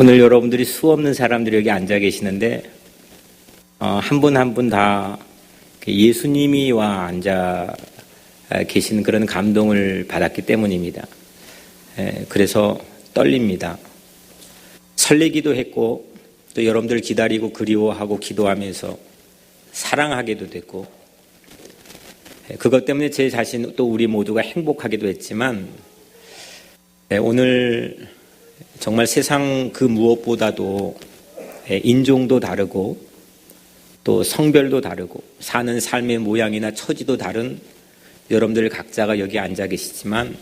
오늘 여러분들이 수없는 사람들이 여기 앉아 계시는데 한 분 한 분 다 예수님이 와 앉아 계신 그런 감동을 받았기 때문입니다. 그래서 떨립니다. 설레기도 했고 또 여러분들 기다리고 그리워하고 기도하면서 사랑하게도 됐고 그것 때문에 제 자신 또 우리 모두가 행복하기도 했지만 오늘 정말 세상 그 무엇보다도 인종도 다르고 또 성별도 다르고 사는 삶의 모양이나 처지도 다른 여러분들 각자가 여기 앉아 계시지만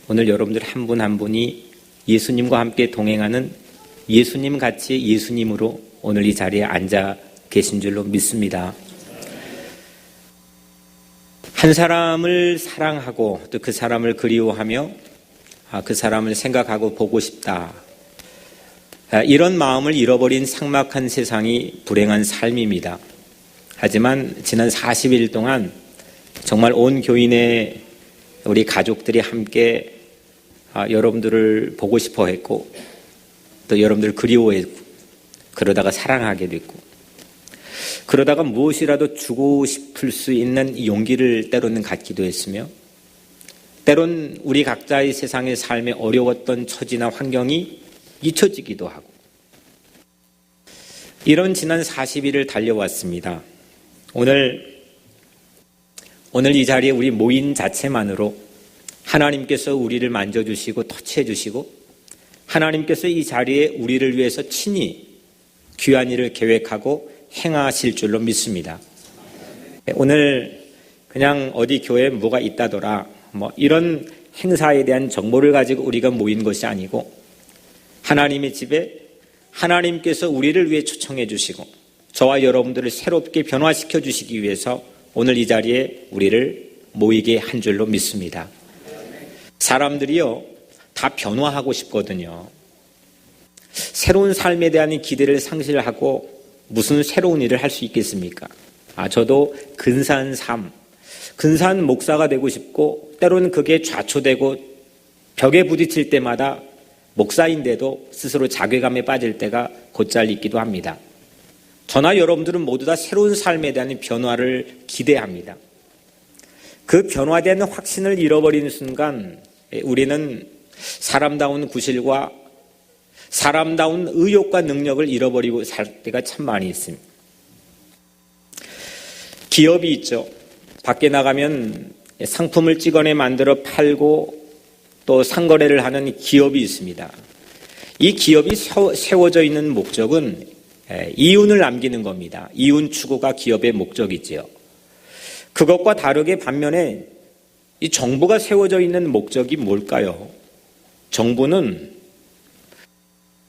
오늘 여러분들 한 분 한 분이 예수님과 함께 동행하는 예수님 같이 예수님으로 오늘 이 자리에 앉아 계신 줄로 믿습니다. 한 사람을 사랑하고 또 그 사람을 그리워하며 그 사람을 생각하고 보고 싶다. 이런 마음을 잃어버린 삭막한 세상이 불행한 삶입니다. 하지만 지난 40일 동안 정말 온 교인의 우리 가족들이 함께 여러분들을 보고 싶어 했고 또 여러분들 그리워했고 그러다가 사랑하게 됐고 그러다가 무엇이라도 주고 싶을 수 있는 용기를 때로는 갖기도 했으며 때론 우리 각자의 세상의 삶에 어려웠던 처지나 환경이 잊혀지기도 하고 이런 지난 40일을 달려왔습니다. 오늘 이 자리에 우리 모인 자체만으로 하나님께서 우리를 만져주시고 터치해 주시고 하나님께서 이 자리에 우리를 위해서 친히 귀한 일을 계획하고 행하실 줄로 믿습니다. 오늘 그냥 어디 교회에 뭐가 있다더라 이런 행사에 대한 정보를 가지고 우리가 모인 것이 아니고 하나님의 집에 하나님께서 우리를 위해 초청해 주시고 저와 여러분들을 새롭게 변화시켜 주시기 위해서 오늘 이 자리에 우리를 모이게 한 줄로 믿습니다. 사람들이요 다 변화하고 싶거든요. 새로운 삶에 대한 기대를 상실하고 무슨 새로운 일을 할 수 있겠습니까? 저도 근사한 삶, 근사한 목사가 되고 싶고 때로는 그게 좌초되고 벽에 부딪힐 때마다 목사인데도 스스로 자괴감에 빠질 때가 곧잘 있기도 합니다. 저나 여러분들은 모두 다 새로운 삶에 대한 변화를 기대합니다. 그 변화된 확신을 잃어버리는 순간 우리는 사람다운 구실과 사람다운 의욕과 능력을 잃어버리고 살 때가 참 많이 있습니다. 기업이 있죠. 밖에 나가면 상품을 찍어내 만들어 팔고 또 상거래를 하는 기업이 있습니다. 이 기업이 세워져 있는 목적은 이윤을 남기는 겁니다. 이윤 추구가 기업의 목적이지요. 그것과 다르게 반면에 이 정부가 세워져 있는 목적이 뭘까요? 정부는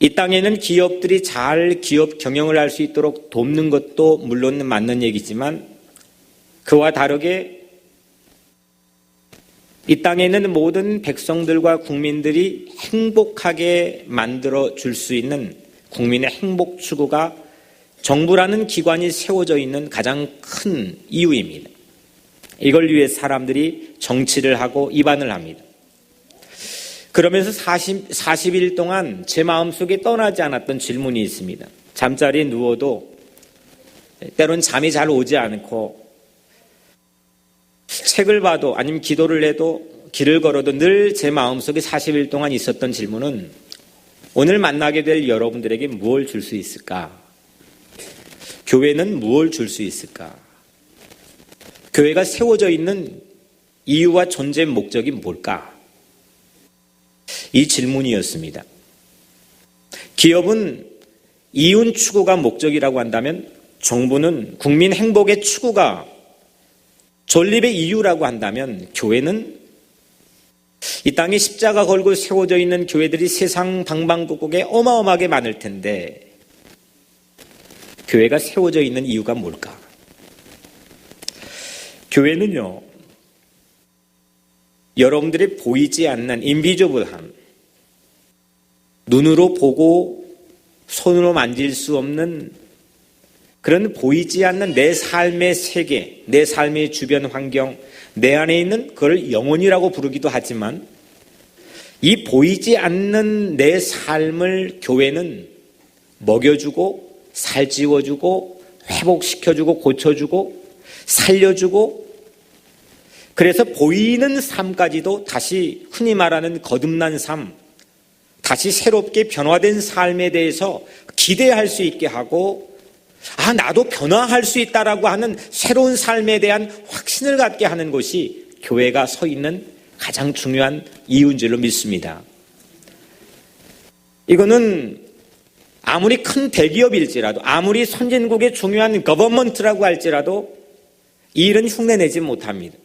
이 땅에는 기업들이 잘 기업 경영을 할 수 있도록 돕는 것도 물론 맞는 얘기지만 그와 다르게 이 땅에 있는 모든 백성들과 국민들이 행복하게 만들어 줄 수 있는 국민의 행복 추구가 정부라는 기관이 세워져 있는 가장 큰 이유입니다. 이걸 위해 사람들이 정치를 하고 입안을 합니다. 그러면서 40일 동안 제 마음속에 떠나지 않았던 질문이 있습니다. 잠자리에 누워도 때론 잠이 잘 오지 않고 책을 봐도 아니면 기도를 해도 길을 걸어도 늘 제 마음속에 40일 동안 있었던 질문은 오늘 만나게 될 여러분들에게 무엇을 줄 수 있을까? 교회는 무엇을 줄 수 있을까? 교회가 세워져 있는 이유와 존재 목적이 뭘까? 이 질문이었습니다. 기업은 이윤 추구가 목적이라고 한다면 정부는 국민 행복의 추구가 존립의 이유라고 한다면 교회는 이 땅에 십자가 걸고 세워져 있는 교회들이 세상 방방곡곡에 어마어마하게 많을 텐데 교회가 세워져 있는 이유가 뭘까? 교회는요 여러분들이 보이지 않는 인비저블한 눈으로 보고 손으로 만질 수 없는 그런 보이지 않는 내 삶의 세계, 내 삶의 주변 환경, 내 안에 있는 그걸 영혼이라고 부르기도 하지만 이 보이지 않는 내 삶을 교회는 먹여주고 살찌워주고 회복시켜주고 고쳐주고 살려주고, 그래서 보이는 삶까지도 다시 흔히 말하는 거듭난 삶, 다시 새롭게 변화된 삶에 대해서 기대할 수 있게 하고, 나도 변화할 수 있다라고 하는 새로운 삶에 대한 확신을 갖게 하는 것이 교회가 서 있는 가장 중요한 이유인 줄로 믿습니다. 이거는 아무리 큰 대기업일지라도, 아무리 선진국의 중요한 거버먼트라고 할지라도 이 일은 흉내내지 못합니다.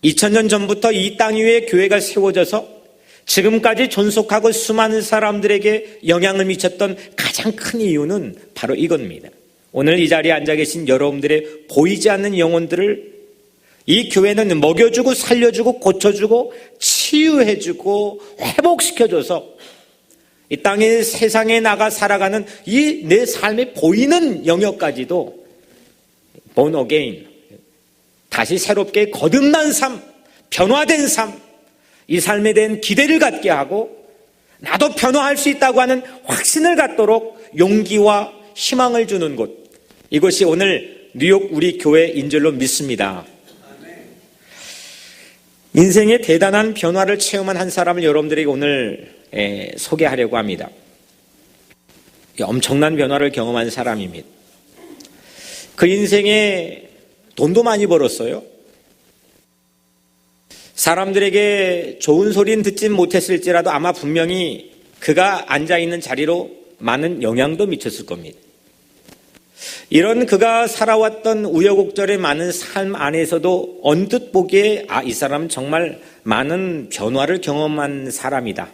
2000년 전부터 이 땅 위에 교회가 세워져서 지금까지 존속하고 수많은 사람들에게 영향을 미쳤던 가장 큰 이유는 바로 이겁니다. 오늘 이 자리에 앉아 계신 여러분들의 보이지 않는 영혼들을 이 교회는 먹여주고 살려주고 고쳐주고 치유해주고 회복시켜줘서 이 땅의 세상에 나가 살아가는 이 내 삶에 보이는 영역까지도 born again, 다시 새롭게 거듭난 삶, 변화된 삶, 이 삶에 대한 기대를 갖게 하고 나도 변화할 수 있다고 하는 확신을 갖도록 용기와 희망을 주는 곳, 이것이 오늘 뉴욕 우리 교회인 줄로 믿습니다. 인생의 대단한 변화를 체험한 한 사람을 여러분들에게 오늘 소개하려고 합니다. 엄청난 변화를 경험한 사람입니다. 그 인생에 돈도 많이 벌었어요. 사람들에게 좋은 소리는 듣지 못했을지라도 아마 분명히 그가 앉아있는 자리로 많은 영향도 미쳤을 겁니다. 이런 그가 살아왔던 우여곡절의 많은 삶 안에서도 언뜻 보기에 이 사람은 정말 많은 변화를 경험한 사람이다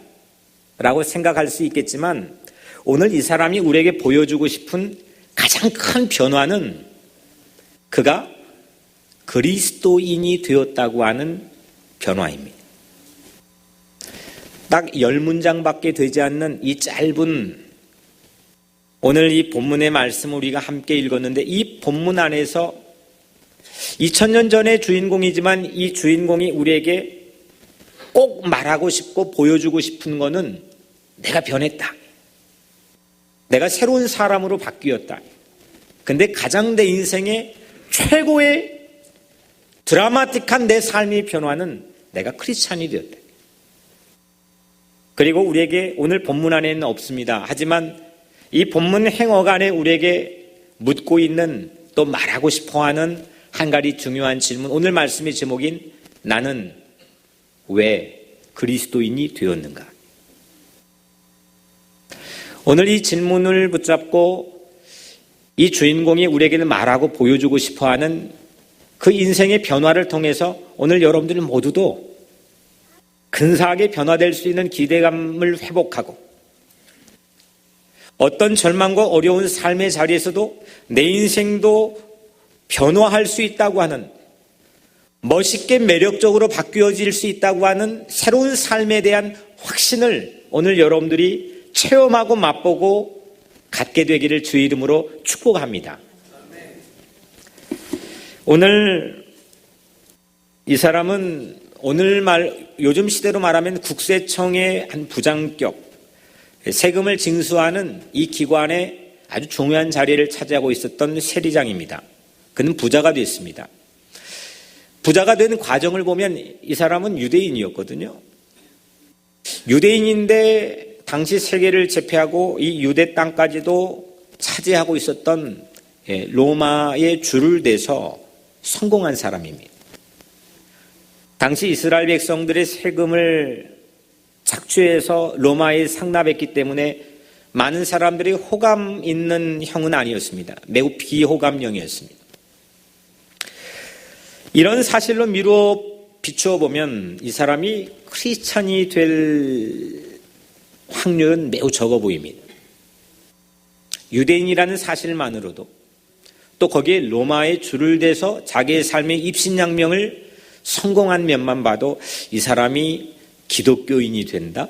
라고 생각할 수 있겠지만, 오늘 이 사람이 우리에게 보여주고 싶은 가장 큰 변화는 그가 그리스도인이 되었다고 하는 변화입니다. 딱 10문장밖에 되지 않는 이 짧은 오늘 이 본문의 말씀을 우리가 함께 읽었는데, 이 본문 안에서 2000년 전의 주인공이지만 이 주인공이 우리에게 꼭 말하고 싶고 보여주고 싶은 거는 내가 변했다, 내가 새로운 사람으로 바뀌었다. 근데 가장 내 인생의 최고의 드라마틱한 내 삶의 변화는 내가 크리스찬이 되었다. 그리고 우리에게 오늘 본문 안에는 없습니다. 하지만 이 본문 행어가 안에 우리에게 묻고 있는, 또 말하고 싶어하는 한 가지 중요한 질문, 오늘 말씀의 제목인 나는 왜 그리스도인이 되었는가. 오늘 이 질문을 붙잡고 이 주인공이 우리에게는 말하고 보여주고 싶어하는 그 인생의 변화를 통해서 오늘 여러분들 모두도 근사하게 변화될 수 있는 기대감을 회복하고, 어떤 절망과 어려운 삶의 자리에서도 내 인생도 변화할 수 있다고 하는, 멋있게 매력적으로 바뀌어질 수 있다고 하는 새로운 삶에 대한 확신을 오늘 여러분들이 체험하고 맛보고 갖게 되기를 주의 이름으로 축복합니다. 오늘 이 사람은 요즘 시대로 말하면 국세청의 한 부장격, 세금을 징수하는 이 기관에 아주 중요한 자리를 차지하고 있었던 세리장입니다. 그는 부자가 됐습니다. 부자가 된 과정을 보면 이 사람은 유대인이었거든요. 유대인인데 당시 세계를 제패하고 이 유대 땅까지도 차지하고 있었던 로마의 줄을 대서 성공한 사람입니다. 당시 이스라엘 백성들의 세금을 착취해서 로마에 상납했기 때문에 많은 사람들이 호감 있는 형은 아니었습니다. 매우 비호감형이었습니다. 이런 사실로 미루어 비추어 보면 이 사람이 크리스찬이 될 확률은 매우 적어 보입니다. 유대인이라는 사실만으로도, 또 거기에 로마에 줄을 대서 자기의 삶의 입신양명을 성공한 면만 봐도 이 사람이 기독교인이 된다?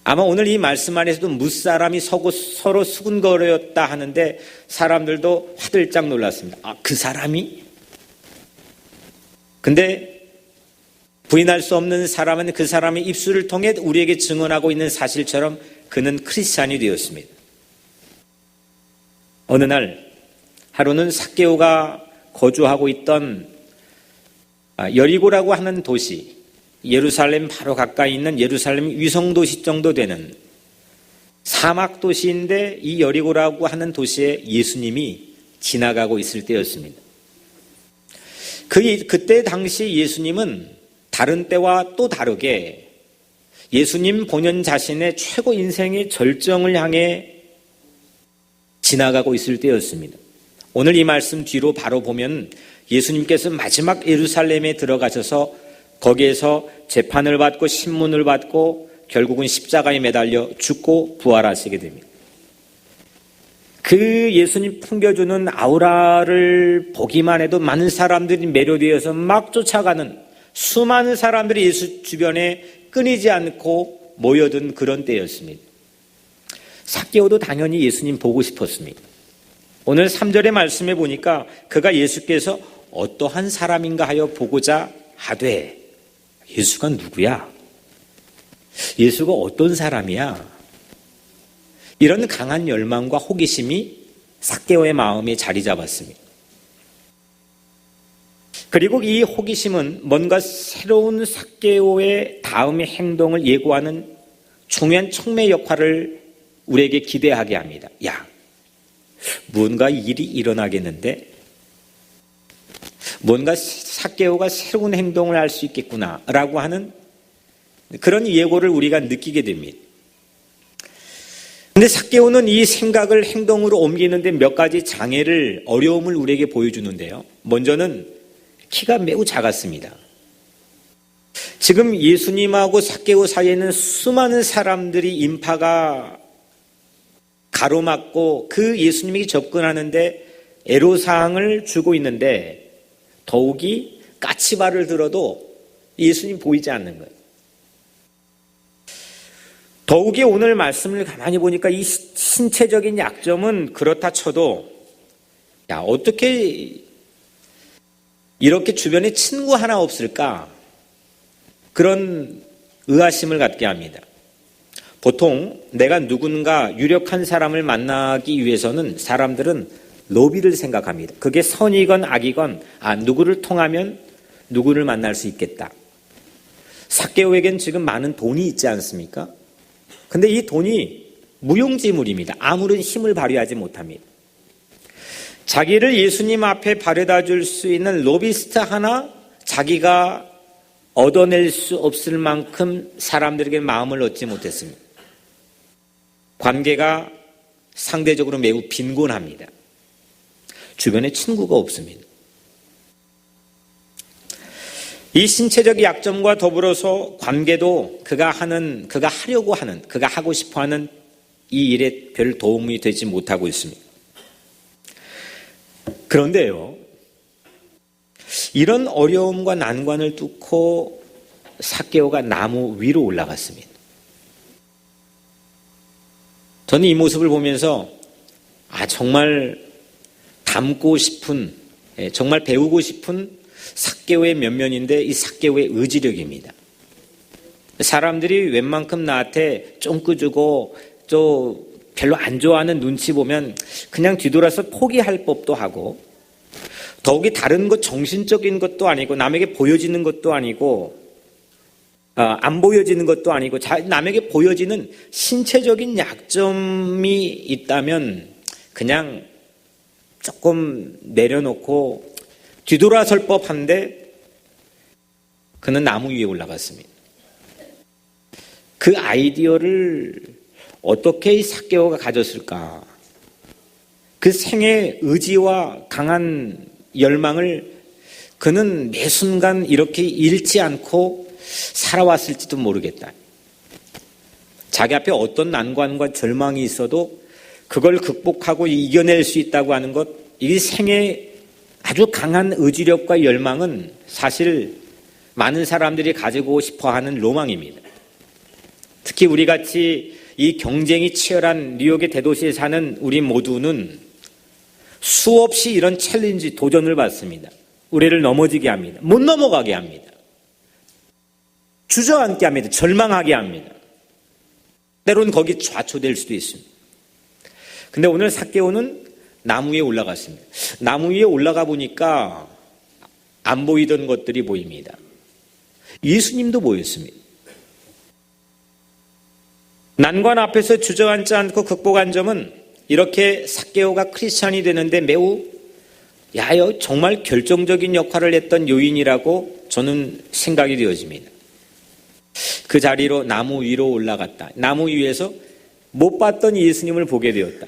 아마 오늘 이 말씀 안에서도 무사람이 서로 수군거렸다 하는데 사람들도 화들짝 놀랐습니다. 그 사람이? 근데 부인할 수 없는 사람은 그 사람의 입술을 통해 우리에게 증언하고 있는 사실처럼 그는 크리스찬이 되었습니다. 어느 날 하루는 삭개오가 거주하고 있던 여리고라고 하는 도시, 예루살렘 바로 가까이 있는 예루살렘 위성도시 정도 되는 사막 도시인데, 이 여리고라고 하는 도시에 예수님이 지나가고 있을 때였습니다. 그때 당시 예수님은 다른 때와 또 다르게 예수님 본연 자신의 최고 인생의 절정을 향해 지나가고 있을 때였습니다. 오늘 이 말씀 뒤로 바로 보면 예수님께서 마지막 예루살렘에 들어가셔서 거기에서 재판을 받고 신문을 받고 결국은 십자가에 매달려 죽고 부활하시게 됩니다. 그 예수님 풍겨주는 아우라를 보기만 해도 많은 사람들이 매료되어서 막 쫓아가는, 수많은 사람들이 예수 주변에 끊이지 않고 모여든 그런 때였습니다. 삭개오도 당연히 예수님 보고 싶었습니다. 오늘 3절의 말씀에 보니까 그가 예수께서 어떠한 사람인가 하여 보고자 하되, 예수가 누구야? 예수가 어떤 사람이야? 이런 강한 열망과 호기심이 삭개오의 마음에 자리 잡았습니다. 그리고 이 호기심은 뭔가 새로운 삭개오의 다음의 행동을 예고하는 중요한 촉매 역할을 우리에게 기대하게 합니다. 야, 뭔가 일이 일어나겠는데? 뭔가 삭개오가 새로운 행동을 할 수 있겠구나라고 하는 그런 예고를 우리가 느끼게 됩니다. 근데 삭개오는 이 생각을 행동으로 옮기는데 몇 가지 장애를, 어려움을 우리에게 보여주는데요. 먼저는 키가 매우 작았습니다. 지금 예수님하고 삭개오 사이에는 수많은 사람들이 인파가 가로막고 그 예수님에게 접근하는데 애로사항을 주고 있는데, 더욱이 까치발을 들어도 예수님 보이지 않는 거예요. 더욱이 오늘 말씀을 가만히 보니까 이 신체적인 약점은 그렇다 쳐도, 야, 어떻게 이렇게 주변에 친구 하나 없을까? 그런 의아심을 갖게 합니다. 보통 내가 누군가 유력한 사람을 만나기 위해서는 사람들은 로비를 생각합니다. 그게 선이건 악이건, 누구를 통하면 누구를 만날 수 있겠다. 삭개오에겐 지금 많은 돈이 있지 않습니까? 근데 이 돈이 무용지물입니다. 아무런 힘을 발휘하지 못합니다. 자기를 예수님 앞에 바래다 줄 수 있는 로비스트 하나 자기가 얻어낼 수 없을 만큼 사람들에게 마음을 얻지 못했습니다. 관계가 상대적으로 매우 빈곤합니다. 주변에 친구가 없습니다. 이 신체적 약점과 더불어서 관계도 그가 하려고 하는, 그가 하고 싶어 하는 이 일에 별 도움이 되지 못하고 있습니다. 그런데요, 이런 어려움과 난관을 뚫고 삭개오가 나무 위로 올라갔습니다. 저는 이 모습을 보면서 정말 닮고 싶은, 정말 배우고 싶은 삭개오의 면면인데, 이 삭개오의 의지력입니다. 사람들이 웬만큼 나한테 쫑끄주고 또 별로 안 좋아하는 눈치 보면 그냥 뒤돌아서 포기할 법도 하고, 더욱이 다른 것, 정신적인 것도 아니고 남에게 보여지는 것도 아니고 안 보여지는 것도 아니고 남에게 보여지는 신체적인 약점이 있다면 그냥 조금 내려놓고 뒤돌아설 법한데, 그는 나무 위에 올라갔습니다. 그 아이디어를 어떻게 이 삭개오가 가졌을까? 그 생의 의지와 강한 열망을 그는 매 순간 이렇게 잃지 않고 살아왔을지도 모르겠다. 자기 앞에 어떤 난관과 절망이 있어도 그걸 극복하고 이겨낼 수 있다고 하는 것, 이 생의 아주 강한 의지력과 열망은 사실 많은 사람들이 가지고 싶어하는 로망입니다. 특히 우리같이 이 경쟁이 치열한 뉴욕의 대도시에 사는 우리 모두는 수없이 이런 챌린지, 도전을 받습니다. 우리를 넘어지게 합니다. 못 넘어가게 합니다. 주저앉게 합니다. 절망하게 합니다. 때로는 거기 좌초될 수도 있습니다. 근데 오늘 삭개오는 나무 위에 올라갔습니다. 나무 위에 올라가 보니까 안 보이던 것들이 보입니다. 예수님도 보였습니다. 난관 앞에서 주저앉지 않고 극복한 점은 이렇게 삭개오가 크리스찬이 되는데 매우 정말 결정적인 역할을 했던 요인이라고 저는 생각이 되어집니다. 그 자리로 나무 위로 올라갔다. 나무 위에서 못 봤던 예수님을 보게 되었다.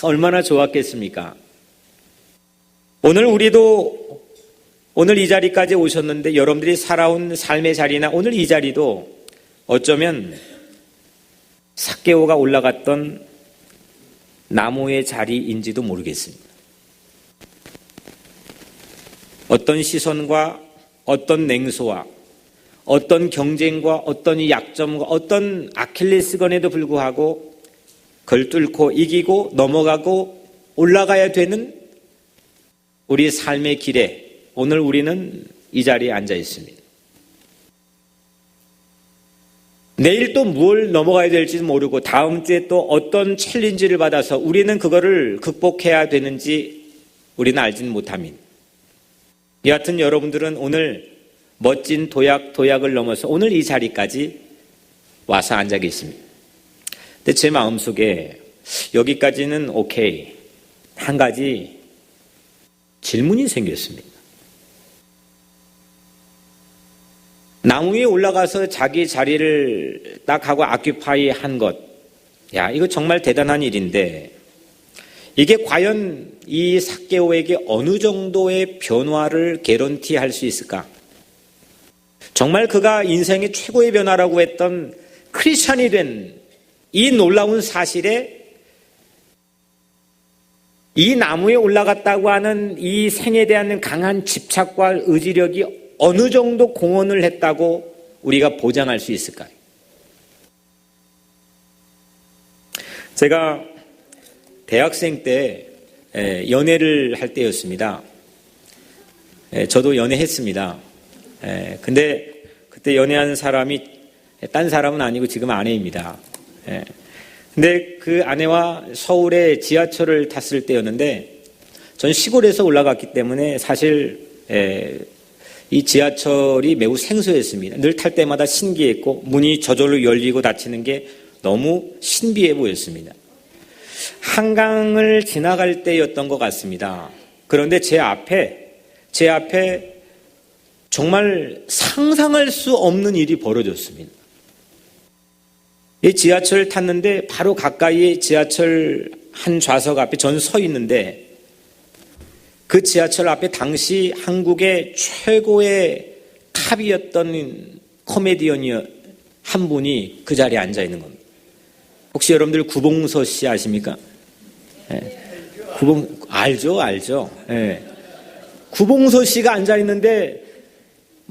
얼마나 좋았겠습니까? 오늘 이 자리까지 오셨는데 여러분들이 살아온 삶의 자리나 오늘 이 자리도 어쩌면 삭개오가 올라갔던 나무의 자리인지도 모르겠습니다. 어떤 시선과 어떤 냉소와 어떤 경쟁과 어떤 약점과 어떤 아킬레스건에도 불구하고 그걸 뚫고 이기고 넘어가고 올라가야 되는 우리 삶의 길에 오늘 우리는 이 자리에 앉아 있습니다. 내일 또 뭘 넘어가야 될지 모르고 다음 주에 또 어떤 챌린지를 받아서 우리는 그거를 극복해야 되는지 우리는 알지는 못합니다. 여하튼 여러분들은 오늘 멋진 도약을 넘어서 오늘 이 자리까지 와서 앉아 계십니다. 근데 제 마음속에 여기까지는 오케이. 한 가지 질문이 생겼습니다. 나무 위에 올라가서 자기 자리를 딱 하고 아큐파이 한 것. 이거 정말 대단한 일인데 이게 과연 이 삭개오에게 어느 정도의 변화를 개런티할 수 있을까? 정말 그가 인생의 최고의 변화라고 했던 크리스찬이 된 이 놀라운 사실에 이 나무에 올라갔다고 하는 이 생에 대한 강한 집착과 의지력이 어느 정도 공헌을 했다고 우리가 보장할 수 있을까요? 제가 대학생 때 연애를 할 때였습니다. 저도 연애했습니다. 근데 그때 연애한 사람이 딴 사람은 아니고 지금 아내입니다. 근데 그 아내와 서울에 지하철을 탔을 때였는데 전 시골에서 올라갔기 때문에 사실 이 지하철이 매우 생소했습니다. 늘 탈 때마다 신기했고 문이 저절로 열리고 닫히는 게 너무 신비해 보였습니다. 한강을 지나갈 때였던 것 같습니다. 그런데 제 앞에 정말 상상할 수 없는 일이 벌어졌습니다. 이 지하철을 탔는데 바로 가까이에 지하철 한 좌석 앞에 전 서 있는데 그 지하철 앞에 당시 한국의 최고의 탑이었던 코미디언이 한 분이 그 자리에 앉아 있는 겁니다. 혹시 여러분들 구봉서 씨 아십니까? 알죠. 구봉서 씨가 앉아 있는데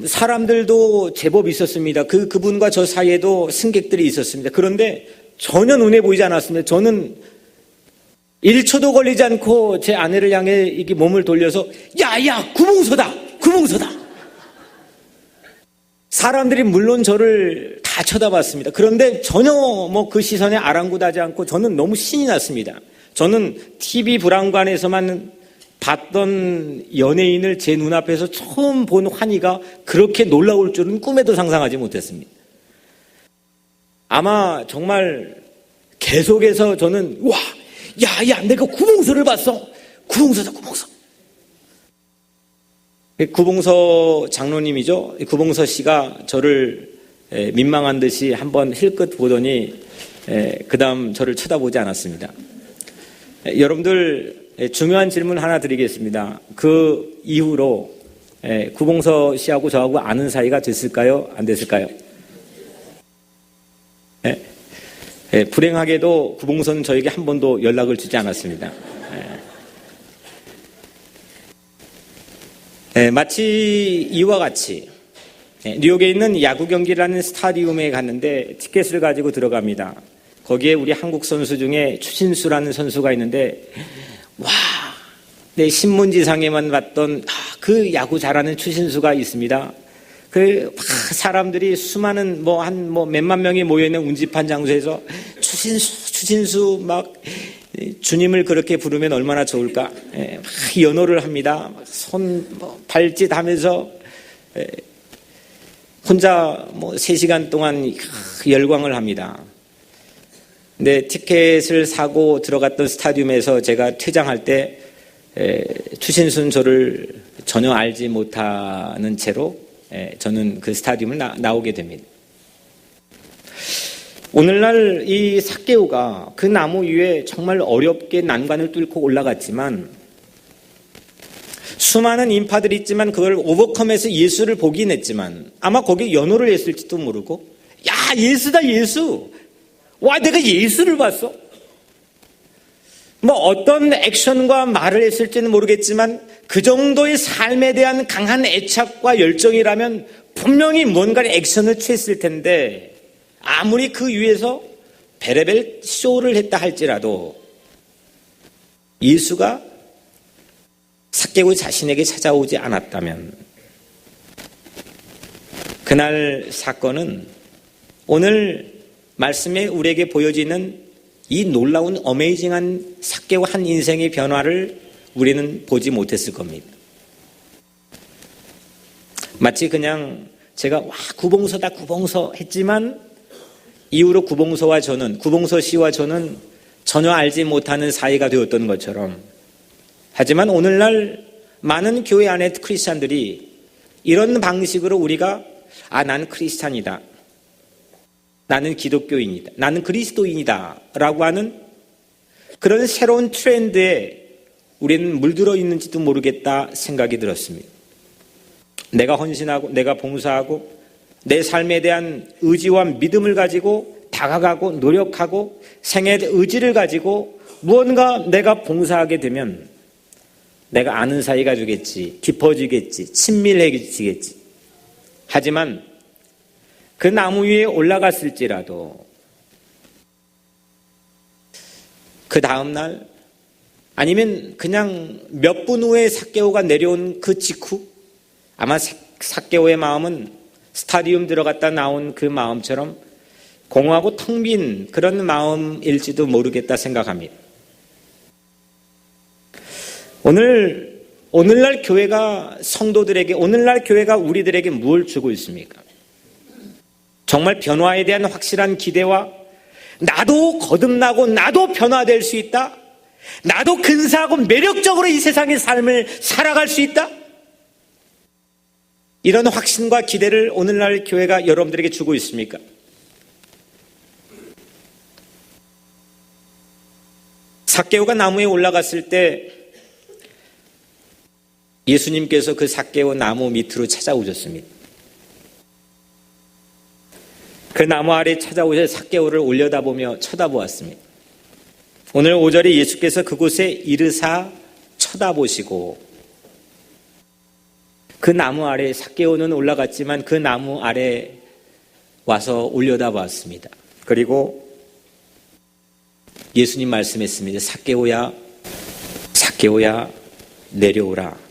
사람들도 제법 있었습니다. 그분과 저 사이에도 승객들이 있었습니다. 그런데 전혀 눈에 보이지 않았습니다. 저는 1초도 걸리지 않고 제 아내를 향해 이렇게 몸을 돌려서 야 구봉서다. 사람들이 물론 저를 다 쳐다봤습니다. 그런데 전혀 그 시선에 아랑곳하지 않고 저는 너무 신이 났습니다. 저는 TV 브라운관에서만 봤던 연예인을 제 눈앞에서 처음 본 환희가 그렇게 놀라울 줄은 꿈에도 상상하지 못했습니다. 아마 정말 계속해서 저는 내가 구봉서를 봤어. 구봉서다. 구봉서 장로님이죠. 구봉서 씨가 저를 민망한 듯이 한번 힐끗 보더니 그 다음 저를 쳐다보지 않았습니다. 여러분들 중요한 질문 하나 드리겠습니다. 그 이후로 구봉서 씨하고 저하고 아는 사이가 됐을까요? 안 됐을까요? 불행하게도 구봉서는 저에게 한 번도 연락을 주지 않았습니다. 마치 이와 같이 뉴욕에 있는 야구 경기라는 스타디움에 갔는데 티켓을 가지고 들어갑니다. 거기에 우리 한국 선수 중에 추신수라는 선수가 있는데 내 신문지상에만 봤던 그 야구 잘하는 추신수가 있습니다. 사람들이 수많은 몇만 명이 모여있는 운집한 장소에서 추신수 막 주님을 그렇게 부르면 얼마나 좋을까. 막 연호를 합니다. 발짓 하면서 혼자 3시간 동안 열광을 합니다. 근데 티켓을 사고 들어갔던 스타디움에서 제가 퇴장할 때 추신수는 저를 전혀 알지 못하는 채로 저는 그 스타디움을 나오게 됩니다. 오늘날 이 삭개오가 그 나무 위에 정말 어렵게 난관을 뚫고 올라갔지만 수많은 인파들이 있지만 그걸 오버컴해서 예수를 보긴 했지만 아마 거기에 연호를 했을지도 모르고 야, 예수다, 예수. 와, 내가 예수를 봤어. 어떤 액션과 말을 했을지는 모르겠지만 그 정도의 삶에 대한 강한 애착과 열정이라면 분명히 뭔가의 액션을 취했을 텐데 아무리 그 위에서 베레벨 쇼를 했다 할지라도 예수가 삭개오 자신에게 찾아오지 않았다면 그날 사건은 오늘 말씀에 우리에게 보여지는 이 놀라운 어메이징한 삭개오 한 인생의 변화를 우리는 보지 못했을 겁니다. 마치 그냥 제가 구봉서다 구봉서 했지만 이후로 구봉서 씨와 저는 전혀 알지 못하는 사이가 되었던 것처럼 하지만 오늘날 많은 교회 안에 크리스찬들이 이런 방식으로 우리가 나는 크리스찬이다. 나는 기독교인이다. 나는 그리스도인이다. 라고 하는 그런 새로운 트렌드에 우리는 물들어 있는지도 모르겠다 생각이 들었습니다. 내가 헌신하고 내가 봉사하고 내 삶에 대한 의지와 믿음을 가지고 다가가고 노력하고 생애의 의지를 가지고 무언가 내가 봉사하게 되면 내가 아는 사이가 되겠지, 깊어지겠지, 친밀해지겠지. 하지만 그 나무 위에 올라갔을지라도 그 다음날 아니면 그냥 몇 분 후에 삭개오가 내려온 그 직후 아마 삭개오의 마음은 스타디움 들어갔다 나온 그 마음처럼 공허하고 텅 빈 그런 마음일지도 모르겠다 생각합니다. 오늘날 교회가 성도들에게, 오늘날 교회가 우리들에게 무엇을 주고 있습니까? 정말 변화에 대한 확실한 기대와 나도 거듭나고 나도 변화될 수 있다. 나도 근사하고 매력적으로 이 세상의 삶을 살아갈 수 있다. 이런 확신과 기대를 오늘날 교회가 여러분들에게 주고 있습니까? 삭개오가 나무에 올라갔을 때 예수님께서 그 삭개오 나무 밑으로 찾아오셨습니다. 그 나무 아래 찾아오셔 삭개오를 올려다보며 쳐다보았습니다. 오늘 5절에 예수께서 그곳에 이르사 쳐다보시고 그 나무 아래 삭개오는 올라갔지만 그 나무 아래 와서 올려다보았습니다. 그리고 예수님 말씀했습니다. 삭개오야, 삭개오야, 내려오라.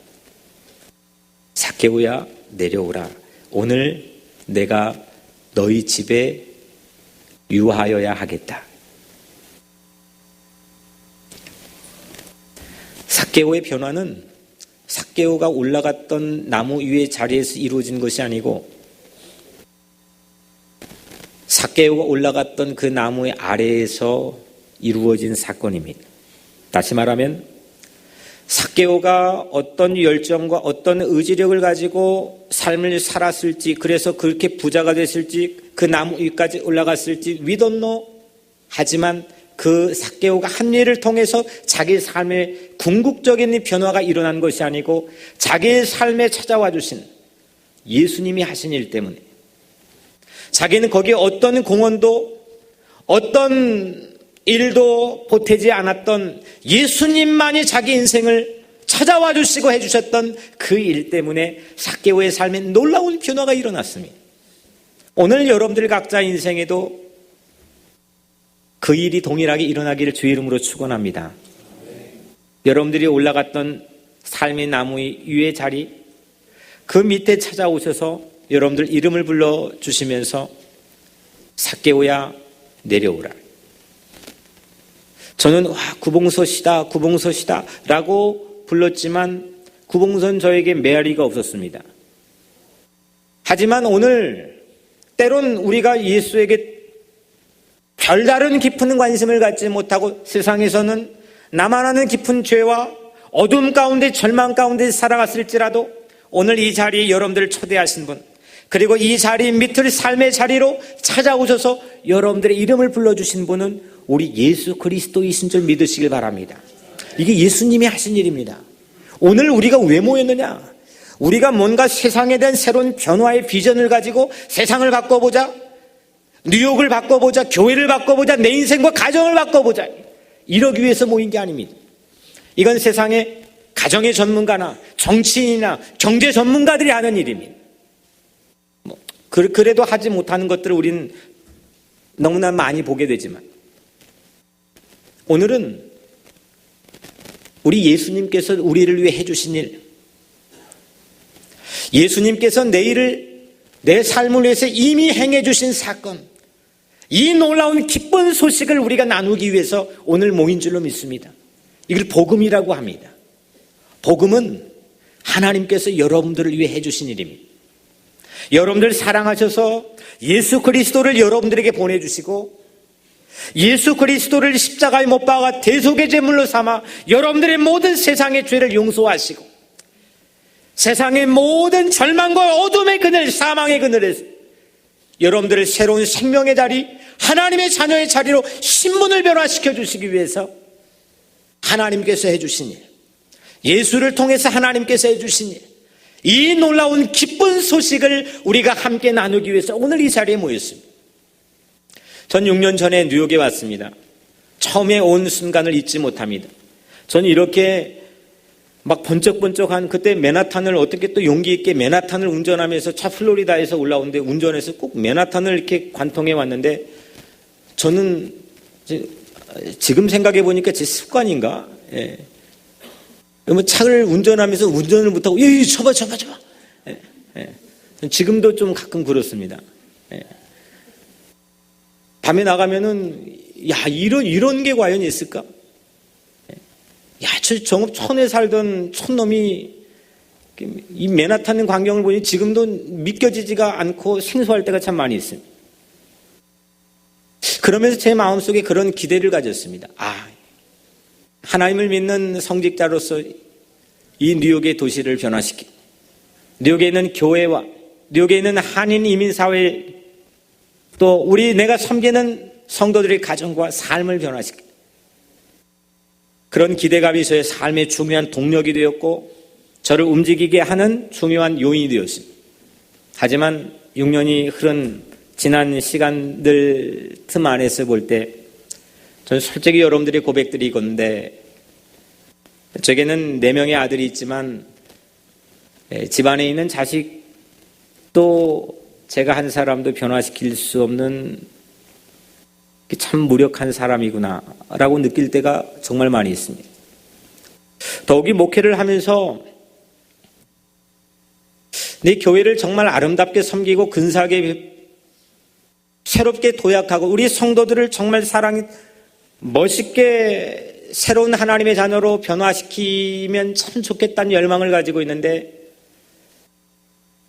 삭개오야, 내려오라. 오늘 내가 너희 집에 유하여야 하겠다. 삭개오의 변화는 삭개오가 올라갔던 나무 위의 자리에서 이루어진 것이 아니고 삭개오가 올라갔던 그 나무의 아래에서 이루어진 사건입니다. 다시 말하면 삭개오가 어떤 열정과 어떤 의지력을 가지고 삶을 살았을지, 그래서 그렇게 부자가 됐을지, 그 나무 위까지 올라갔을지 we don't know. 하지만 그 삭개오가 한 일을 통해서 자기 삶의 궁극적인 변화가 일어난 것이 아니고 자기의 삶에 찾아와 주신 예수님이 하신 일 때문에 자기는 거기에 어떤 공헌도 어떤 일도 보태지 않았던 예수님만이 자기 인생을 찾아와 주시고 해주셨던 그 일 때문에 삭개오의 삶에 놀라운 변화가 일어났습니다. 오늘 여러분들 각자 인생에도 그 일이 동일하게 일어나기를 주의 이름으로 축원합니다. 여러분들이 올라갔던 삶의 나무 위의 자리, 그 밑에 찾아오셔서 여러분들 이름을 불러주시면서 삭개오야 내려오라. 저는 구봉서시다 라고 불렀지만 구봉선 저에게 메아리가 없었습니다. 하지만 오늘 때론 우리가 예수에게 별다른 깊은 관심을 갖지 못하고 세상에서는 나만 아는 깊은 죄와 어둠 가운데 절망 가운데 살아갔을지라도 오늘 이 자리에 여러분들을 초대하신 분, 그리고 이 자리 밑을 삶의 자리로 찾아오셔서 여러분들의 이름을 불러주신 분은 우리 예수 그리스도이신 줄 믿으시길 바랍니다. 이게 예수님이 하신 일입니다. 오늘 우리가 왜 모였느냐? 우리가 뭔가 세상에 대한 새로운 변화의 비전을 가지고 세상을 바꿔보자, 뉴욕을 바꿔보자, 교회를 바꿔보자, 내 인생과 가정을 바꿔보자, 이러기 위해서 모인 게 아닙니다. 이건 세상의 가정의 전문가나 정치인이나 경제 전문가들이 하는 일입니다. 그래도 하지 못하는 것들을 우리는 너무나 많이 보게 되지만 오늘은 우리 예수님께서 우리를 위해 해주신 일, 예수님께서 내일을 내 삶을 위해서 이미 행해 주신 사건, 이 놀라운 기쁜 소식을 우리가 나누기 위해서 오늘 모인 줄로 믿습니다. 이걸 복음이라고 합니다. 복음은 하나님께서 여러분들을 위해 해주신 일입니다. 여러분들 사랑하셔서 예수 그리스도를 여러분들에게 보내주시고 예수 그리스도를 십자가에 못 박아 대속의 제물로 삼아 여러분들의 모든 세상의 죄를 용서하시고 세상의 모든 절망과 어둠의 그늘, 사망의 그늘에서 여러분들을 새로운 생명의 자리, 하나님의 자녀의 자리로 신분을 변화시켜 주시기 위해서 하나님께서 해주신 일, 예수를 통해서 하나님께서 해주신 일, 이 놀라운 기쁜 소식을 우리가 함께 나누기 위해서 오늘 이 자리에 모였습니다. 전 6년 전에 뉴욕에 왔습니다. 처음에 온 순간을 잊지 못합니다. 저는 이렇게 막 번쩍번쩍한 그때 맨하탄을 어떻게 또 용기 있게 맨하탄을 운전하면서 차 플로리다에서 올라오는데 운전해서 꼭 맨하탄을 이렇게 관통해 왔는데 저는 지금 생각해 보니까 제 습관인가? 예. 차를 운전하면서 운전을 못하고 쳐봐. 예. 예. 지금도 좀 가끔 그렇습니다. 예. 밤에 나가면은 이런 게 과연 있을까? 저 촌에 살던 촌놈이 이 맨하탄 광경을 보니 지금도 믿겨지지가 않고 생소할 때가 참 많이 있습니다. 그러면서 제 마음속에 그런 기대를 가졌습니다. 하나님을 믿는 성직자로서 이 뉴욕의 도시를 변화시키고 뉴욕에 있는 교회와 뉴욕에 있는 한인 이민사회 또 내가 섬기는 성도들의 가정과 삶을 변화시키고 그런 기대감이 저의 삶의 중요한 동력이 되었고 저를 움직이게 하는 중요한 요인이 되었습니다. 하지만 6년이 흐른 지난 시간들 틈 안에서 볼 때 저는 솔직히 여러분들의 고백들이 있건데 저에게는 4명의 아들이 있지만 집안에 있는 자식 또 제가 한 사람도 변화시킬 수 없는 참 무력한 사람이구나 라고 느낄 때가 정말 많이 있습니다. 더욱이 목회를 하면서 내 교회를 정말 아름답게 섬기고 근사하게 새롭게 도약하고 우리 성도들을 정말 사랑해 멋있게 새로운 하나님의 자녀로 변화시키면 참 좋겠다는 열망을 가지고 있는데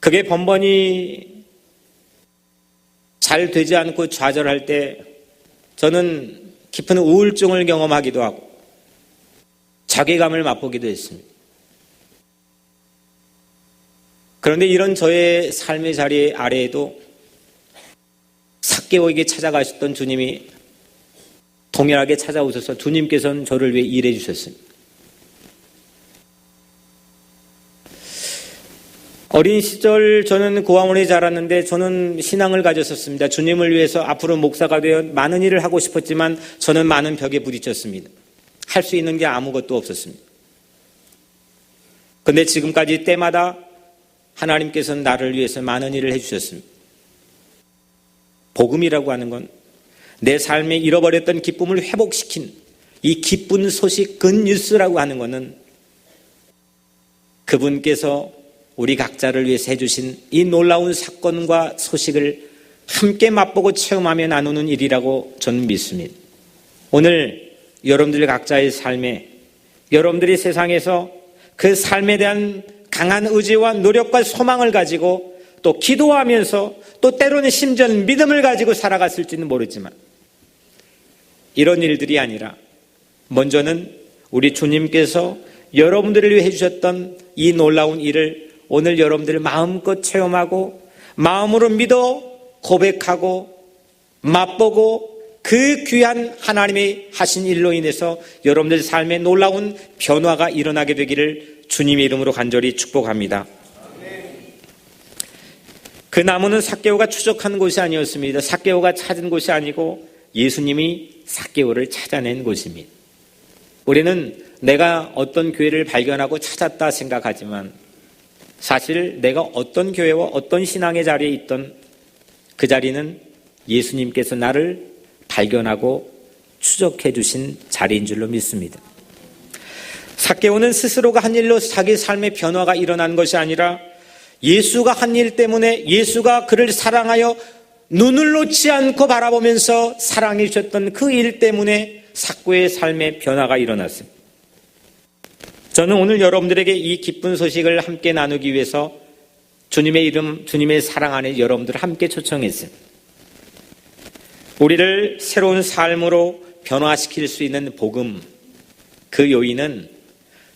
그게 번번이 잘 되지 않고 좌절할 때 저는 깊은 우울증을 경험하기도 하고 자괴감을 맛보기도 했습니다. 그런데 이런 저의 삶의 자리 아래에도 삭개오에게 찾아가셨던 주님이 동일하게 찾아오셔서 주님께서는 저를 위해 일해 주셨습니다. 어린 시절 저는 고아원에 자랐는데 저는 신앙을 가졌었습니다. 주님을 위해서 앞으로 목사가 되어 많은 일을 하고 싶었지만 저는 많은 벽에 부딪혔습니다. 할 수 있는 게 아무것도 없었습니다. 그런데 지금까지 때마다 하나님께서는 나를 위해서 많은 일을 해주셨습니다. 복음이라고 하는 건 내 삶에 잃어버렸던 기쁨을 회복시킨 이 기쁜 소식 굿뉴스라고 하는 것은 그분께서 우리 각자를 위해서 해주신 이 놀라운 사건과 소식을 함께 맛보고 체험하며 나누는 일이라고 저는 믿습니다. 오늘 여러분들 각자의 삶에, 여러분들이 세상에서 그 삶에 대한 강한 의지와 노력과 소망을 가지고 또 기도하면서 또 때로는 심지어는 믿음을 가지고 살아갔을지는 모르지만, 이런 일들이 아니라 먼저는 우리 주님께서 여러분들을 위해 해주셨던 이 놀라운 일을 오늘 여러분들 마음껏 체험하고 마음으로 믿어 고백하고 맛보고 그 귀한 하나님이 하신 일로 인해서 여러분들 삶에 놀라운 변화가 일어나게 되기를 주님의 이름으로 간절히 축복합니다. 그 나무는 삭개오가 추적한 곳이 아니었습니다. 삭개오가 찾은 곳이 아니고 예수님이 삭개오를 찾아낸 곳입니다. 우리는 내가 어떤 교회를 발견하고 찾았다 생각하지만 사실 내가 어떤 교회와 어떤 신앙의 자리에 있던 그 자리는 예수님께서 나를 발견하고 추적해 주신 자리인 줄로 믿습니다. 삭개오는 스스로가 한 일로 자기 삶의 변화가 일어난 것이 아니라 예수가 한 일 때문에, 예수가 그를 사랑하여 눈을 놓지 않고 바라보면서 사랑해 주셨던 그 일 때문에 삭개오의 삶의 변화가 일어났습니다. 저는 오늘 여러분들에게 이 기쁜 소식을 함께 나누기 위해서 주님의 이름, 주님의 사랑 안에 여러분들을 함께 초청했습니다. 우리를 새로운 삶으로 변화시킬 수 있는 복음, 그 요인은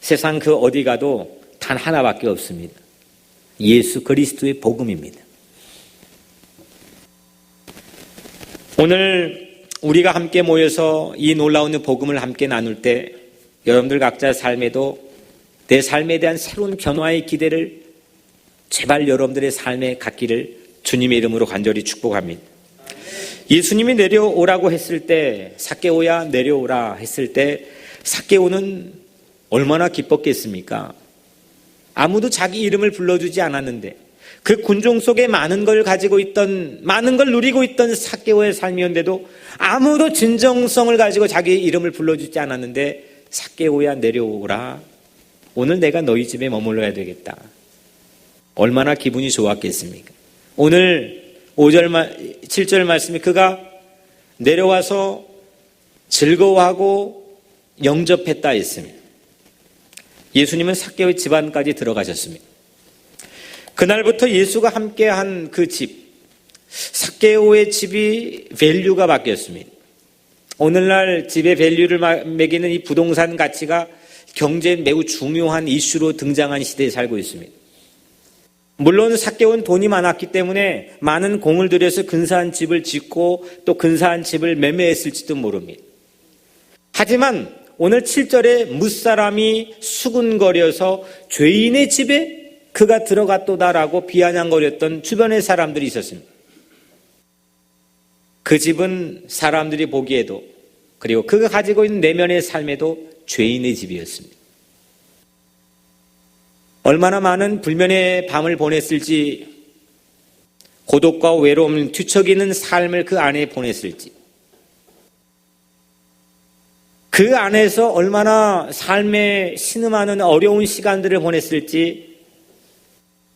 세상 그 어디 가도 단 하나밖에 없습니다. 예수 그리스도의 복음입니다. 오늘 우리가 함께 모여서 이 놀라운 복음을 함께 나눌 때 여러분들 각자의 삶에도 내 삶에 대한 새로운 변화의 기대를 제발 여러분들의 삶에 갖기를 주님의 이름으로 간절히 축복합니다. 예수님이 내려오라고 했을 때, 삭개오야 내려오라 했을 때 삭개오는 얼마나 기뻤겠습니까? 아무도 자기 이름을 불러주지 않았는데 그 군종 속에 많은 걸 가지고 있던, 많은 걸 누리고 있던 삭개오의 삶이었는데도 아무도 진정성을 가지고 자기 이름을 불러주지 않았는데 삭개오야 내려오라, 오늘 내가 너희 집에 머물러야 되겠다. 얼마나 기분이 좋았겠습니까? 오늘 7절 말씀에 그가 내려와서 즐거워하고 영접했다 했습니다. 예수님은 삭개오의 집안까지 들어가셨습니다. 그날부터 예수가 함께한 그 집, 삭개오의 집이 밸류가 바뀌었습니다. 오늘날 집의 밸류를 매기는 이 부동산 가치가 경제에 매우 중요한 이슈로 등장한 시대에 살고 있습니다. 물론 삭개오는 돈이 많았기 때문에 많은 공을 들여서 근사한 집을 짓고 또 근사한 집을 매매했을지도 모릅니다. 하지만 오늘 7절에 무사람이 수군거려서 죄인의 집에 그가 들어갔도다라고 비아냥거렸던 주변의 사람들이 있었습니다. 그 집은 사람들이 보기에도, 그리고 그가 가지고 있는 내면의 삶에도 죄인의 집이었습니다. 얼마나 많은 불면의 밤을 보냈을지, 고독과 외로움을 뒤척이는 삶을 그 안에 보냈을지, 그 안에서 얼마나 삶에 신음하는 어려운 시간들을 보냈을지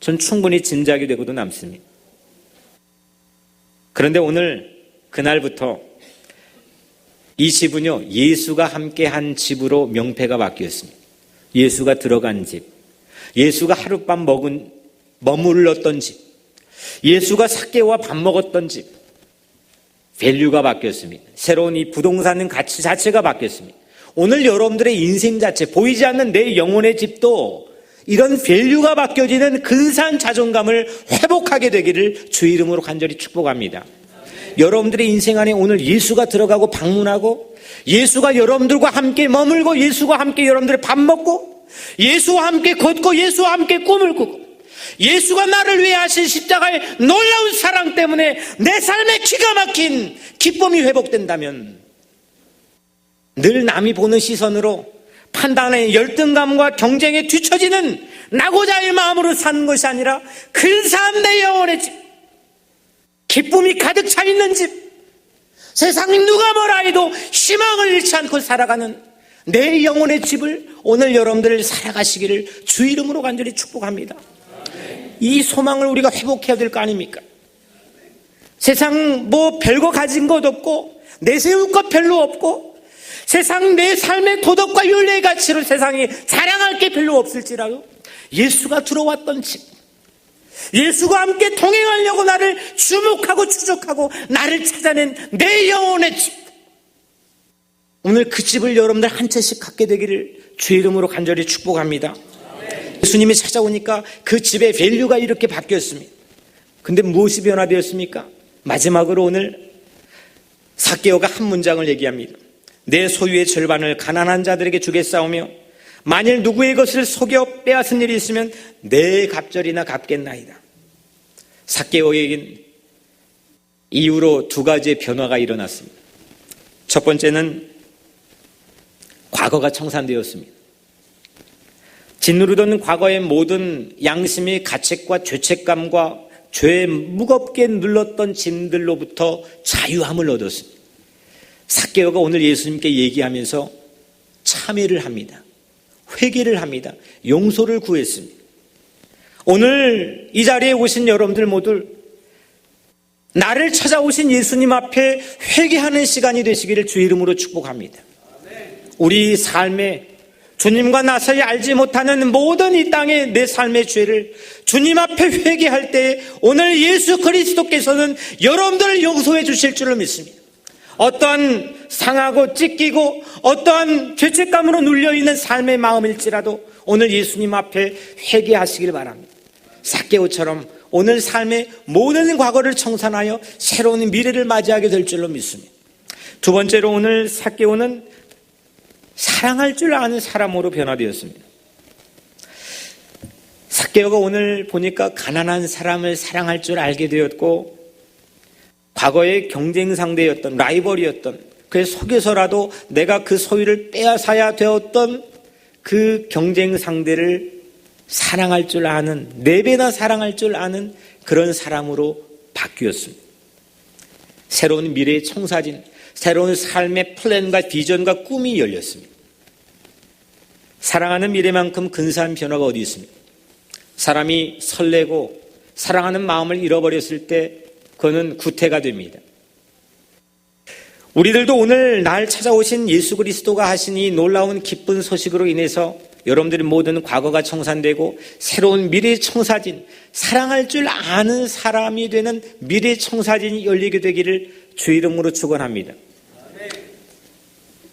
전 충분히 짐작이 되고도 남습니다. 그런데 오늘 그날부터 이 집은요, 예수가 함께한 집으로 명패가 바뀌었습니다. 예수가 들어간 집, 예수가 하룻밤 머물렀던 집, 예수가 삭개오와 밥 먹었던 집, 밸류가 바뀌었습니다. 새로운 이 부동산 가치 자체가 바뀌었습니다. 오늘 여러분들의 인생 자체, 보이지 않는 내 영혼의 집도 이런 밸류가 바뀌어지는 근사한 자존감을 회복하게 되기를 주의 이름으로 간절히 축복합니다. 여러분들의 인생 안에 오늘 예수가 들어가고 방문하고, 예수가 여러분들과 함께 머물고, 예수가 함께 여러분들의 밥 먹고, 예수와 함께 걷고, 예수와 함께 꿈을 꾸고, 예수가 나를 위해 하신 십자가의 놀라운 사랑 때문에 내 삶에 기가 막힌 기쁨이 회복된다면, 늘 남이 보는 시선으로 판단의 열등감과 경쟁에 뒤처지는 나고자의 마음으로 사는 것이 아니라 근사한 내 영혼의 집, 기쁨이 가득 차 있는 집, 세상이 누가 뭐라 해도 희망을 잃지 않고 살아가는 내 영혼의 집을 오늘 여러분들 살아가시기를 주 이름으로 간절히 축복합니다. 이 소망을 우리가 회복해야 될 거 아닙니까? 세상 뭐 별거 가진 것 없고 내세울 것 별로 없고 세상 내 삶의 도덕과 윤리의 가치로 세상이 자랑할 게 별로 없을지라도 예수가 들어왔던 집, 예수가 함께 동행하려고 나를 주목하고 추적하고 나를 찾아낸 내 영혼의 집, 오늘 그 집을 여러분들 한 채씩 갖게 되기를 주의 이름으로 간절히 축복합니다. 예수님이 찾아오니까 그 집의 밸류가 이렇게 바뀌었습니다. 근데 무엇이 변화되었습니까? 마지막으로 오늘 삭개오가 한 문장을 얘기합니다. 내 소유의 절반을 가난한 자들에게 주겠사오며 만일 누구의 것을 속여 빼앗은 일이 있으면 내 갑절이나 갚겠나이다. 삭개오에겐 이후로 두 가지의 변화가 일어났습니다. 첫 번째는 과거가 청산되었습니다. 짓누르던 과거의 모든 양심의 가책과 죄책감과 죄에 무겁게 눌렀던 짐들로부터 자유함을 얻었습니다. 삭개오가 오늘 예수님께 얘기하면서 참회를 합니다. 회개를 합니다. 용서를 구했습니다. 오늘 이 자리에 오신 여러분들 모두 나를 찾아오신 예수님 앞에 회개하는 시간이 되시기를 주의 이름으로 축복합니다. 우리 삶에 주님과 나 사이 알지 못하는 모든 이 땅의 내 삶의 죄를 주님 앞에 회개할 때 오늘 예수 그리스도께서는 여러분들을 용서해 주실 줄을 믿습니다. 어떠한 상하고 찢기고 어떠한 죄책감으로 눌려있는 삶의 마음일지라도 오늘 예수님 앞에 회개하시길 바랍니다. 삭개오처럼 오늘 삶의 모든 과거를 청산하여 새로운 미래를 맞이하게 될 줄로 믿습니다. 두 번째로 오늘 삭개오는 사랑할 줄 아는 사람으로 변화되었습니다. 삭개오가 오늘 보니까 가난한 사람을 사랑할 줄 알게 되었고 과거의 경쟁 상대였던 라이벌이었던 그 속에서라도 내가 그 소유를 빼앗아야 되었던 그 경쟁 상대를 사랑할 줄 아는, 4배나 사랑할 줄 아는 그런 사람으로 바뀌었습니다. 새로운 미래의 청사진, 새로운 삶의 플랜과 비전과 꿈이 열렸습니다. 사랑하는 미래만큼 근사한 변화가 어디 있습니까? 사람이 설레고 사랑하는 마음을 잃어버렸을 때 그거는 구태가 됩니다. 우리들도 오늘 날 찾아오신 예수 그리스도가 하신 이 놀라운 기쁜 소식으로 인해서 여러분들의 모든 과거가 청산되고 새로운 미래의 청사진, 사랑할 줄 아는 사람이 되는 미래의 청사진이 열리게 되기를 주의 이름으로 축원합니다.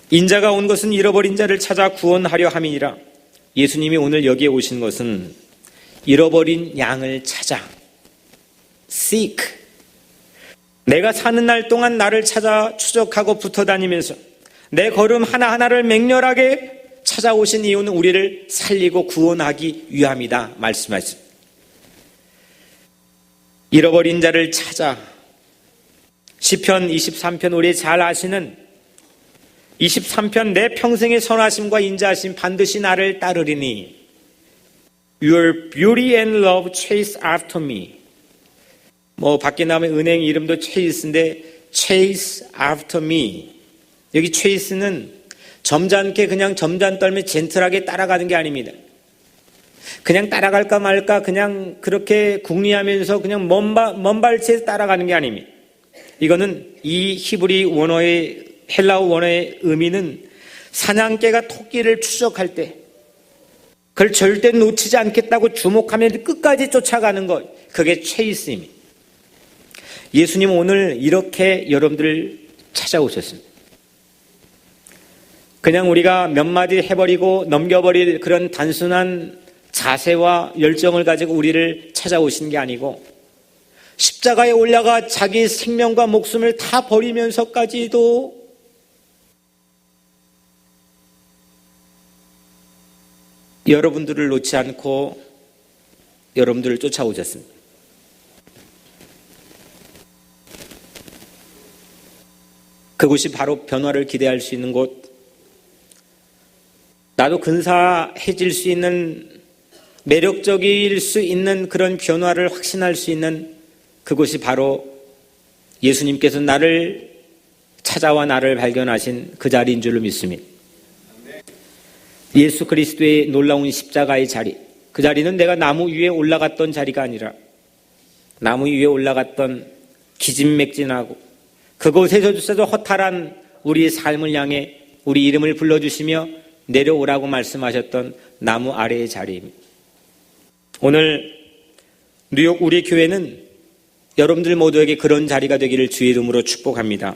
인자가 온 것은 잃어버린 자를 찾아 구원하려 함이니라. 예수님이 오늘 여기에 오신 것은 잃어버린 양을 찾아 seek, 내가 사는 날 동안 나를 찾아 추적하고 붙어 다니면서 내 걸음 하나하나를 맹렬하게 찾아오신 이유는 우리를 살리고 구원하기 위함이다 말씀하십니다. 잃어버린 자를 찾아, 시편 23편 우리 잘 아시는 23편 내 평생의 선하심과 인자하심 반드시 나를 따르리니 Your beauty and love chase after me. 뭐 밖에 나오면 은행 이름도 chase인데 chase after me. 여기 chase는 점잖게 그냥 점잖 떨며 젠틀하게 따라가는 게 아닙니다. 그냥 따라갈까 말까 그냥 그렇게 궁리하면서 그냥 먼 발치에서 따라가는 게 아닙니다. 이거는 이 히브리 원어의 헬라어 원어의 의미는 사냥개가 토끼를 추적할 때 그걸 절대 놓치지 않겠다고 주목하면 끝까지 쫓아가는 것, 그게 체이스입니다. 예수님은 오늘 이렇게 여러분들을 찾아오셨습니다. 그냥 우리가 몇 마디 해버리고 넘겨버릴 그런 단순한 자세와 열정을 가지고 우리를 찾아오신 게 아니고 십자가에 올라가 자기 생명과 목숨을 다 버리면서까지도 여러분들을 놓지 않고 여러분들을 쫓아오셨습니다. 그곳이 바로 변화를 기대할 수 있는 곳, 나도 근사해질 수 있는, 매력적일 수 있는 그런 변화를 확신할 수 있는 그곳이 바로 예수님께서 나를 찾아와 나를 발견하신 그 자리인 줄로 믿습니다. 예수 그리스도의 놀라운 십자가의 자리, 그 자리는 내가 나무 위에 올라갔던 자리가 아니라 나무 위에 올라갔던 기진맥진하고 그곳에서조차도 허탈한 우리의 삶을 향해 우리 이름을 불러주시며 내려오라고 말씀하셨던 나무 아래의 자리입니다. 오늘 뉴욕 우리 교회는 여러분들 모두에게 그런 자리가 되기를 주의 이름으로 축복합니다.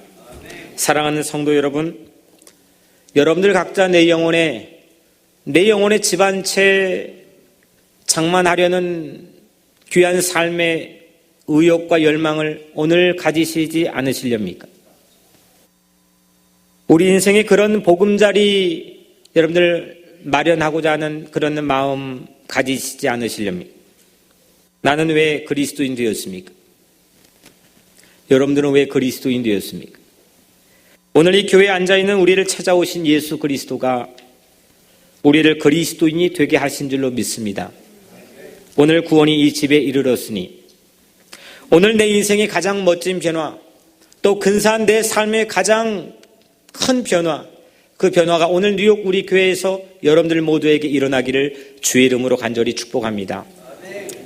사랑하는 성도 여러분, 여러분들 각자 내 영혼의 집 한 채 장만하려는 귀한 삶의 의욕과 열망을 오늘 가지시지 않으시렵니까? 우리 인생에 그런 보금자리 여러분들 마련하고자 하는 그런 마음 가지시지 않으시렵니까? 나는 왜 그리스도인 되었습니까? 여러분들은 왜 그리스도인 되었습니까? 오늘 이 교회에 앉아있는 우리를 찾아오신 예수 그리스도가 우리를 그리스도인이 되게 하신 줄로 믿습니다. 오늘 구원이 이 집에 이르렀으니 오늘 내 인생의 가장 멋진 변화, 또 근사한 내 삶의 가장 큰 변화, 그 변화가 오늘 뉴욕 우리 교회에서 여러분들 모두에게 일어나기를 주의 이름으로 간절히 축복합니다.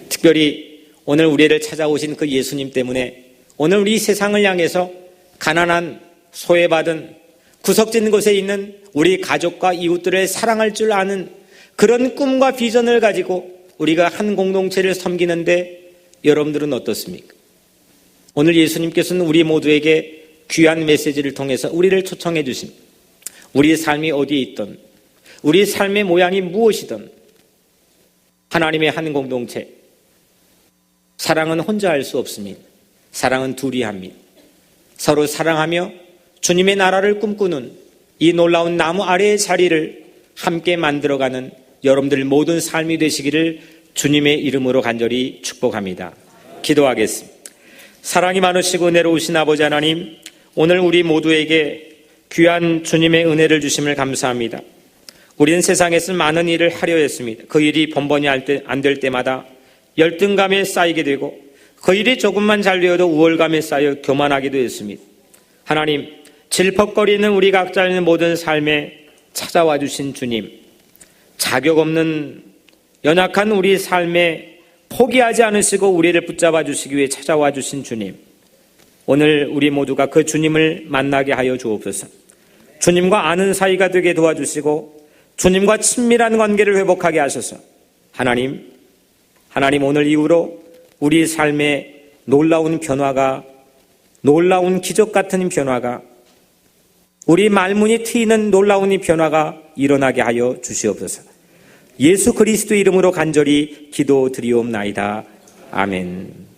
특별히 오늘 우리를 찾아오신 그 예수님 때문에 오늘 우리 세상을 향해서 가난한, 소외받은, 구석진 곳에 있는 우리 가족과 이웃들을 사랑할 줄 아는 그런 꿈과 비전을 가지고 우리가 한 공동체를 섬기는데 여러분들은 어떻습니까? 오늘 예수님께서는 우리 모두에게 귀한 메시지를 통해서 우리를 초청해 주십니다. 우리의 삶이 어디에 있든, 우리 삶의 모양이 무엇이든 하나님의 한 공동체, 사랑은 혼자 할 수 없습니다. 사랑은 둘이 합니다. 서로 사랑하며 주님의 나라를 꿈꾸는 이 놀라운 나무 아래의 자리를 함께 만들어가는 여러분들 모든 삶이 되시기를 주님의 이름으로 간절히 축복합니다. 기도하겠습니다. 사랑이 많으시고 내려오신 아버지 하나님, 오늘 우리 모두에게 귀한 주님의 은혜를 주심을 감사합니다. 우리는 세상에서 많은 일을 하려 했습니다. 그 일이 번번이 안 될 때마다 열등감에 쌓이게 되고 그 일이 조금만 잘 되어도 우월감에 쌓여 교만하기도 했습니다. 하나님, 질퍽거리는 우리 각자 있는 모든 삶에 찾아와 주신 주님, 자격 없는 연약한 우리 삶에 포기하지 않으시고 우리를 붙잡아 주시기 위해 찾아와 주신 주님, 오늘 우리 모두가 그 주님을 만나게 하여 주옵소서. 주님과 아는 사이가 되게 도와주시고 주님과 친밀한 관계를 회복하게 하셔서 하나님 오늘 이후로 우리 삶에 놀라운 변화가, 놀라운 기적 같은 변화가, 우리 말문이 트이는 놀라운 이 변화가 일어나게 하여 주시옵소서. 예수 그리스도 이름으로 간절히 기도드리옵나이다. 아멘.